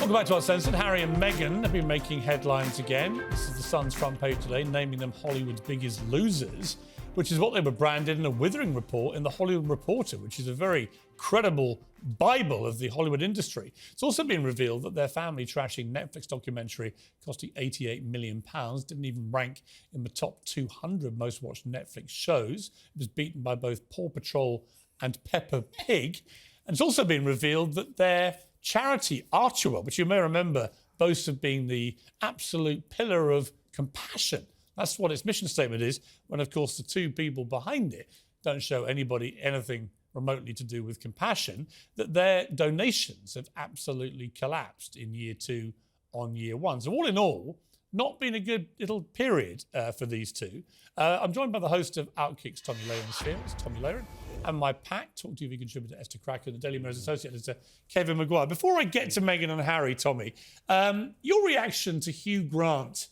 Welcome back to our Censored. Harry and Meghan have been making headlines again. This is the Sun's front page today, naming them Hollywood's biggest losers, which is what they were branded in a withering report in The Hollywood Reporter, which is a very credible Bible of the Hollywood industry. It's also been revealed that their family trashing Netflix documentary costing £88 million didn't even rank in the top 200 most watched Netflix shows. It was beaten by both Paw Patrol and Peppa Pig. And it's also been revealed that their charity, Archewell, which you may remember, boasts of being the absolute pillar of compassion. That's what its mission statement is, when, of course, the two people behind it don't show anybody anything remotely to do with compassion, that their donations have absolutely collapsed in year two on year one. So all in all, not been a good little period for these two. I'm joined by the host of Outkick's Tommy Lahiran's here. It's Tommy Lahiran. And my pack, Talk TV contributor Esther Cracker, the Daily Mirror's associate editor Kevin Maguire. Before I get to Meghan and Harry, Tommy, your reaction to Hugh Grant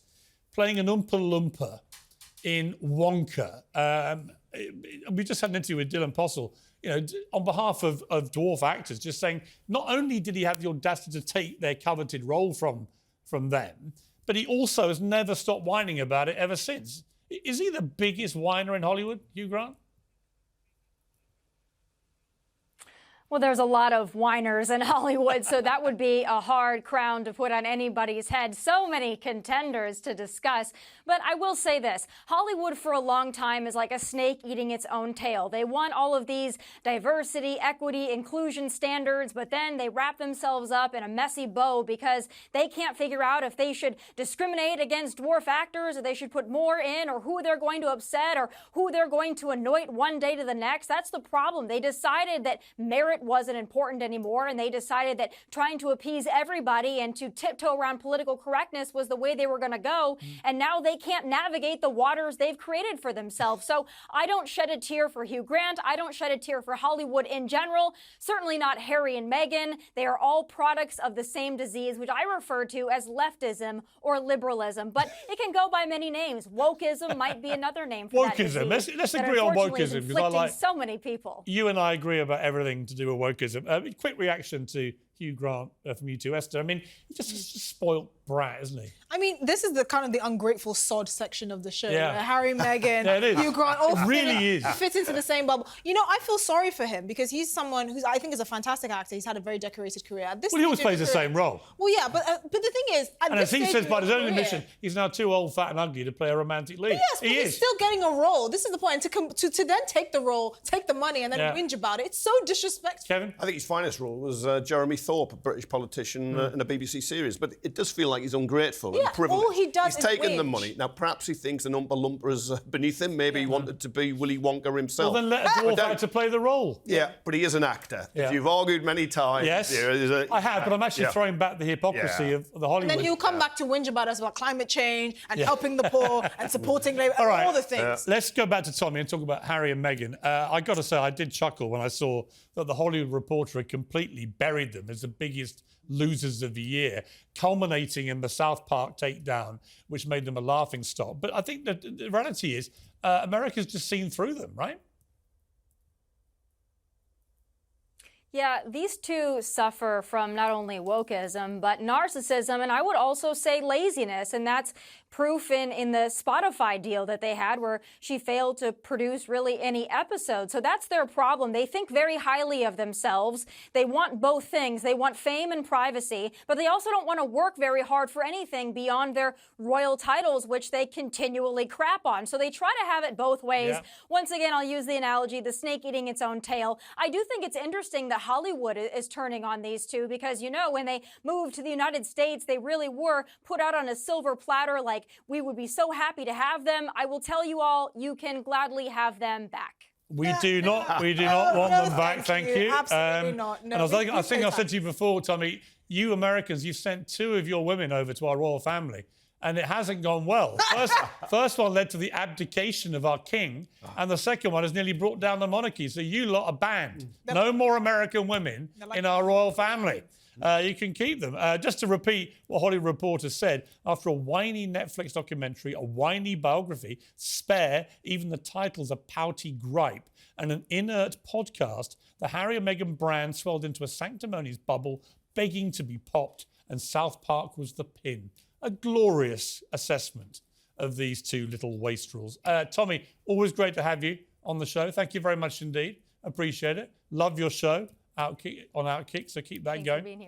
playing an Oompa Loompa in Wonka. We just had an interview with Dylan Postle, on behalf of dwarf actors, just saying not only did he have the audacity to take their coveted role from them, but he also has never stopped whining about it ever since. Is he the biggest whiner in Hollywood, Hugh Grant? Well, there's a lot of whiners in Hollywood, so that would be a hard crown to put on anybody's head. So many contenders to discuss. But I will say this. Hollywood for a long time is like a snake eating its own tail. They want all of these diversity, equity, inclusion standards, but then they wrap themselves up in a messy bow because they can't figure out if they should discriminate against dwarf actors, or they should put more in, or who they're going to upset, or who they're going to anoint one day to the next. That's the problem. They decided that merit wasn't important anymore, and they decided that trying to appease everybody and to tiptoe around political correctness was the way they were going to go, and now they can't navigate the waters they've created for themselves. So I don't shed a tear for Hugh Grant. I don't shed a tear for Hollywood in general, certainly not Harry and Meghan. They are all products of the same disease, which I refer to as leftism or liberalism, but it can go by many names. Wokeism might be another name for that disease. Wokeism. Let's agree on wokeism, because I like so many people. You and I agree about everything to do with wokeism. Quick reaction to Hugh Grant from you two, Esther. I mean, he's just a spoiled brat, isn't he? I mean, this is the kind of the ungrateful sod section of the show. Yeah. Harry, Meghan, yeah, it is. Hugh Grant, all fit into the same bubble. I feel sorry for him because he's someone who I think is a fantastic actor. He's had a very decorated career. He always plays the same role. Well, yeah, but the thing is, and as he says by his own admission, he's now too old, fat and ugly to play a romantic lead. Yes, but he's still getting a role. This is the point. To then take the role, take the money, and then whinge about it, it's so disrespectful. Kevin? I think his finest role was Jeremy Thorpe, a British politician in a BBC series. But it does feel like he's ungrateful and privileged. All he does he's is taken whinge. the money. Now, perhaps he thinks an Oompa Loompa is beneath him. Maybe he wanted to be Willy Wonka himself. Well, then let a dwarf actor play the role. Yeah, but he is an actor. Yeah. If you've argued many times... Yes, I have, but I'm actually throwing back the hypocrisy of the Hollywood. And then he'll come back to whinge about us about climate change and helping the poor and supporting Labour, all the things. Let's go back to Tommy and talk about Harry and Meghan. I got to say, I did chuckle when I saw that the Hollywood Reporter had completely buried them as the biggest losers of the year, culminating in the South Park takedown, which made them a laughingstock. But I think that the reality is America's just seen through them, right? Yeah, these two suffer from not only wokeism, but narcissism, and I would also say laziness. And that's proof in the Spotify deal that they had, where she failed to produce really any episodes. So that's their problem. They think very highly of themselves. They want both things. They want fame and privacy, but they also don't want to work very hard for anything beyond their royal titles, which they continually crap on. So they try to have it both ways. Yeah. Once again, I'll use the analogy, the snake eating its own tail. I do think it's interesting that Hollywood is turning on these two because, when they moved to the United States, they really were put out on a silver platter like we would be so happy to have them. I will tell you all, you can gladly have them back. We do not want them back, thank you. Absolutely not. No, and I think I said to you before, Tommy, you Americans, you've sent two of your women over to our royal family, and it hasn't gone well. First one led to the abdication of our king, and the second one has nearly brought down the monarchy. So you lot are banned. No more American women in our royal family. You can keep them. Just to repeat what Hollywood Reporter said, after a whiny Netflix documentary, a whiny biography, Spare, even the title's a pouty gripe, and an inert podcast, the Harry and Meghan brand swelled into a sanctimonious bubble begging to be popped and South Park was the pin. A glorious assessment of these two little wastrels. Tommy, always great to have you on the show. Thank you very much indeed. Appreciate it. Love your show on Outkick, so keep that going. Thanks for being here.